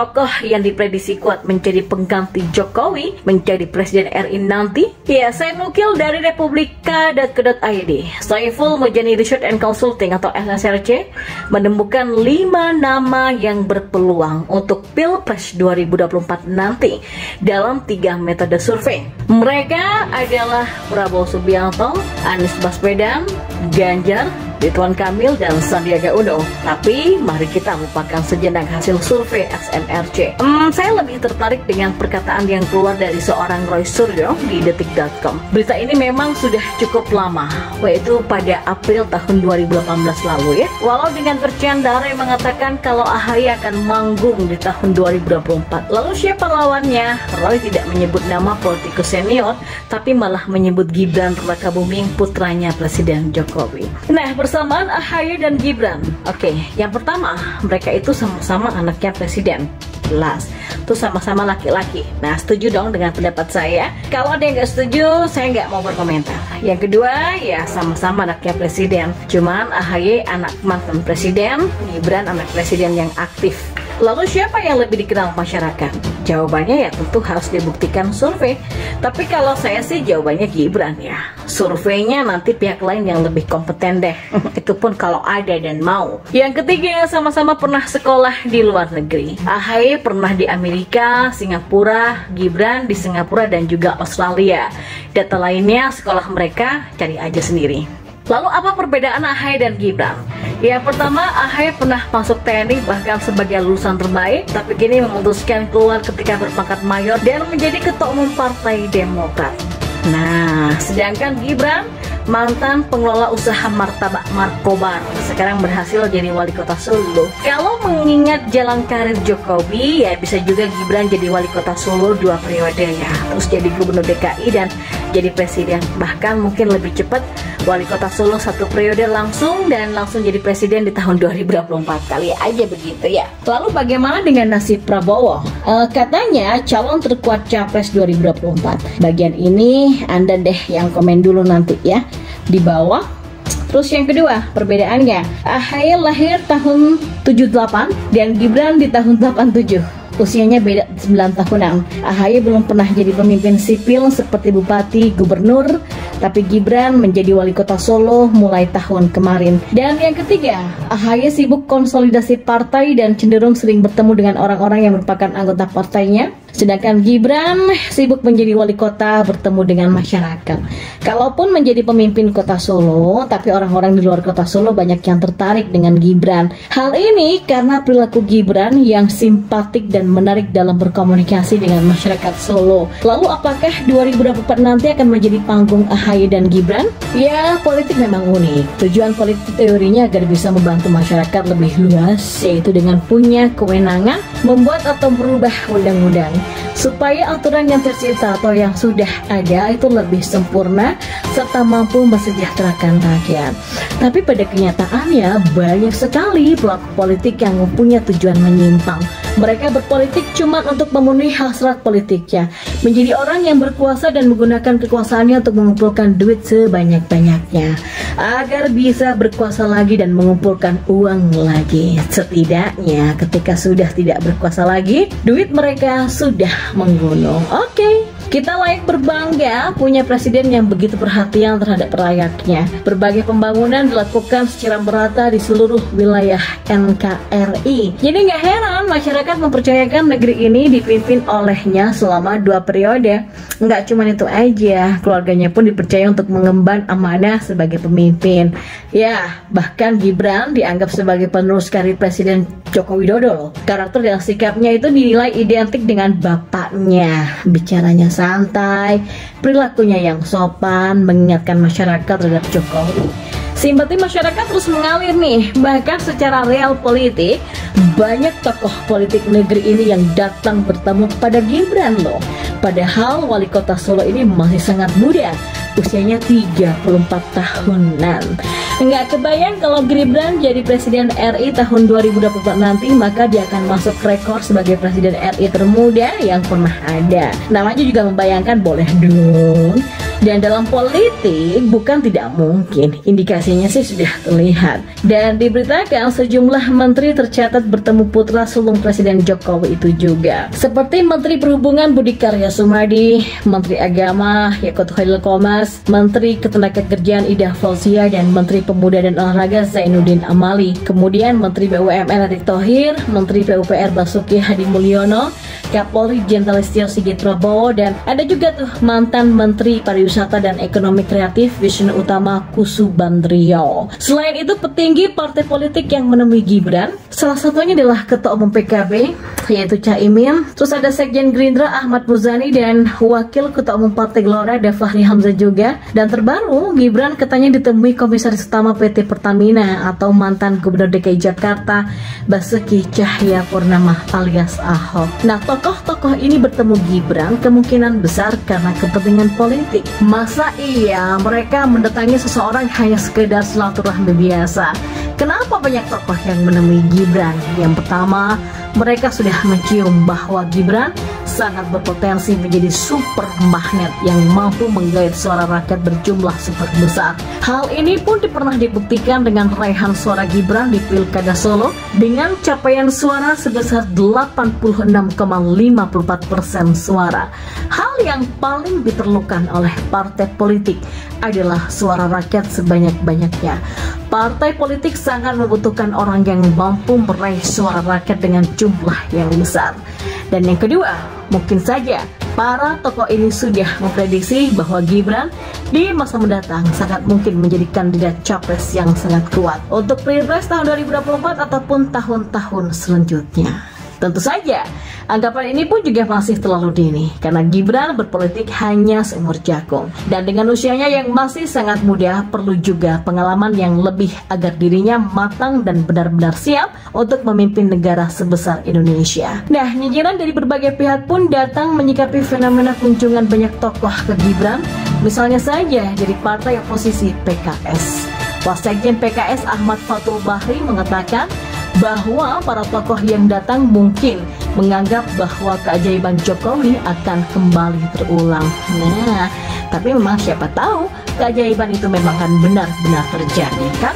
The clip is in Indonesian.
tokoh yang diprediksi kuat menjadi pengganti Jokowi menjadi Presiden RI nanti? Ya, saya nukil dari republika.co.id. Saiful Mujani Research and Consulting atau SSRC menemukan 5 nama yang berpeluang untuk Pilpres 2024 nanti dalam 3 metode survei. Mereka adalah Prabowo Subianto, Anies Baswedan, Ganjar, Ridwan Kamil, dan Sandiaga Uno. Tapi mari kita lupakan sejenak hasil survei SMRC. Saya lebih tertarik dengan perkataan yang keluar dari seorang Roy Suryo di detik.com. Berita ini memang sudah cukup lama, yaitu pada April tahun 2018 lalu ya. Walau dengan bercanda Roy mengatakan kalau AHY akan manggung di tahun 2024. Lalu siapa lawannya? Roy tidak menyebut nama politikus senior, tapi malah menyebut Gibran Rakabuming, putranya Presiden Jokowi. Nah, bersamaan AHY dan Gibran. Oke, yang pertama, mereka itu sama-sama anaknya presiden. Jelas, itu sama-sama laki-laki. Nah, setuju dong dengan pendapat saya? Kalau ada yang nggak setuju, saya nggak mau berkomentar. Yang kedua, ya sama-sama anaknya presiden. Cuman AHY anak mantan presiden, Gibran anak presiden yang aktif. Lalu siapa yang lebih dikenal masyarakat? Jawabannya ya tentu harus dibuktikan survei. Tapi kalau saya sih jawabannya Gibran ya. Surveinya nanti pihak lain yang lebih kompeten deh. Itu pun kalau ada dan mau. Yang ketiga, sama-sama pernah sekolah di luar negeri. AHY pernah di Amerika, Singapura, Gibran di Singapura dan juga Australia. Data lainnya sekolah mereka cari aja sendiri. Lalu apa perbedaan AHY dan Gibran? Ya, pertama, AHY pernah masuk TNI bahkan sebagai lulusan terbaik, tapi kini memutuskan keluar ketika berpangkat mayor dan menjadi ketua umum Partai Demokrat. Nah, sedangkan Gibran mantan pengelola usaha martabak Markobar, sekarang berhasil jadi wali kota Solo. Kalau mengingat jalan karir Jokowi, ya bisa juga Gibran jadi wali kota Solo 2 periode ya, terus jadi gubernur DKI dan jadi presiden. Bahkan mungkin lebih cepat wali kota Solo 1 periode langsung dan langsung jadi presiden di tahun 2024, kali aja begitu ya. Lalu bagaimana dengan nasib Prabowo? Katanya calon terkuat Capres 2024. Bagian ini Anda deh yang komen dulu nanti ya di bawah. Terus yang kedua, perbedaannya, AHY lahir tahun 78 dan Gibran di tahun 87. Usianya beda 9 tahunan. AHY belum pernah jadi pemimpin sipil seperti bupati, gubernur, tapi Gibran menjadi wali kota Solo mulai tahun kemarin. Dan yang ketiga, AHY sibuk konsolidasi partai dan cenderung sering bertemu dengan orang-orang yang merupakan anggota partainya. Sedangkan Gibran sibuk menjadi wali kota, bertemu dengan masyarakat. Kalaupun menjadi pemimpin kota Solo, tapi orang-orang di luar kota Solo banyak yang tertarik dengan Gibran. Hal ini karena perilaku Gibran yang simpatik dan menarik dalam berkomunikasi dengan masyarakat Solo. Lalu apakah 2024 nanti akan menjadi panggung AHY dan Gibran? Ya, politik memang unik. Tujuan politik teorinya agar bisa membantu masyarakat lebih luas, yaitu dengan punya kewenangan membuat atau merubah undang-undang supaya aturan yang tercipta atau yang sudah ada itu lebih sempurna serta mampu mesejahterakan rakyat. Tapi pada kenyataannya banyak sekali pelaku politik yang mempunyai tujuan menyimpang. Mereka berpolitik cuma untuk memenuhi hasrat politiknya, menjadi orang yang berkuasa dan menggunakan kekuasaannya untuk mengumpulkan duit sebanyak-banyaknya agar bisa berkuasa lagi dan mengumpulkan uang lagi. Setidaknya ketika sudah tidak berkuasa lagi, duit mereka sudah menggunung. Oke. Kita layak berbangga punya presiden yang begitu perhatian terhadap rakyatnya. Berbagai pembangunan dilakukan secara merata di seluruh wilayah NKRI. Jadi nggak heran masyarakat mempercayakan negeri ini dipimpin olehnya selama 2 periode. Nggak cuma itu aja, keluarganya pun dipercaya untuk mengemban amanah sebagai pemimpin. Ya, bahkan Gibran dianggap sebagai penerus karir Presiden Joko Widodo. Karakter dan sikapnya itu dinilai identik dengan bapaknya. Bicaranya santai, perilakunya yang sopan, mengingatkan masyarakat terhadap Jokowi. Simpati masyarakat terus mengalir nih, bahkan secara real politik, banyak tokoh politik negeri ini yang datang bertemu pada Gibran loh. Padahal wali kota Solo ini masih sangat muda, usianya 34 tahunan. Nggak kebayang kalau Gibran jadi Presiden RI tahun 2024 nanti, maka dia akan masuk rekor sebagai Presiden RI termuda yang pernah ada. Namanya juga membayangkan, boleh dong. Dan dalam politik bukan tidak mungkin, indikasinya sih sudah terlihat. Dan diberitakan sejumlah menteri tercatat bertemu putra sulung Presiden Jokowi itu juga. Seperti Menteri Perhubungan Budi Karya Sumadi, Menteri Agama Yakut Khalil Qomas, Menteri Ketenagakerjaan Ida Fauzia, dan Menteri Pemuda dan Olahraga Zainuddin Amali. Kemudian Menteri BUMN Erick Thohir, Menteri PUPR Basuki Hadi Mulyono, Kapolri Jenderal Listio Sigit Prabowo, dan ada juga tuh mantan Menteri Pariwisata dan Ekonomi Kreatif Wisnu Utama Kusubandrio. Selain itu, petinggi partai politik yang menemui Gibran, salah satunya adalah Ketua Umum PKB yaitu Caimin, terus ada Sekjen Gerindra Ahmad Muzani, dan Wakil Ketua Umum Partai Gelora ada Fahri Hamzah juga. Dan terbaru, Gibran katanya ditemui Komisaris Utama PT Pertamina atau mantan Gubernur DKI Jakarta Basuki Cahayapurnama alias Ahok. Nah, tokoh-tokoh ini bertemu Gibran kemungkinan besar karena kepentingan politik. Masa iya mereka mendatangi seseorang hanya sekedar silaturahmi biasa? Kenapa banyak tokoh yang menemui Gibran? Yang pertama, mereka sudah mencium bahwa Gibran sangat berpotensi menjadi super magnet yang mampu menggait suara rakyat berjumlah super besar. Hal ini pun pernah dibuktikan dengan raihan suara Gibran di Pilkada Solo dengan capaian suara sebesar 86,54% suara. Hal yang paling diperlukan oleh partai politik adalah suara rakyat sebanyak-banyaknya. Partai politik sangat membutuhkan orang yang mampu meraih suara rakyat dengan jumlah yang besar. Dan yang kedua, mungkin saja para tokoh ini sudah memprediksi bahwa Gibran di masa mendatang sangat mungkin menjadi kandidat capres yang sangat kuat untuk Pilpres tahun 2024 ataupun tahun-tahun selanjutnya. Tentu saja, anggapan ini pun juga masih terlalu dini karena Gibran berpolitik hanya seumur jagung. Dan dengan usianya yang masih sangat muda, perlu juga pengalaman yang lebih agar dirinya matang dan benar-benar siap untuk memimpin negara sebesar Indonesia. Nah, nyinyiran dari berbagai pihak pun datang menyikapi fenomena kunjungan banyak tokoh ke Gibran. Misalnya saja dari partai oposisi PKS. Wasekjen PKS Ahmad Fathul Bahri mengatakan bahwa para tokoh yang datang mungkin menganggap bahwa keajaiban Jokowi akan kembali terulang. Nah, tapi memang siapa tahu keajaiban itu memang akan benar-benar terjadi, kan?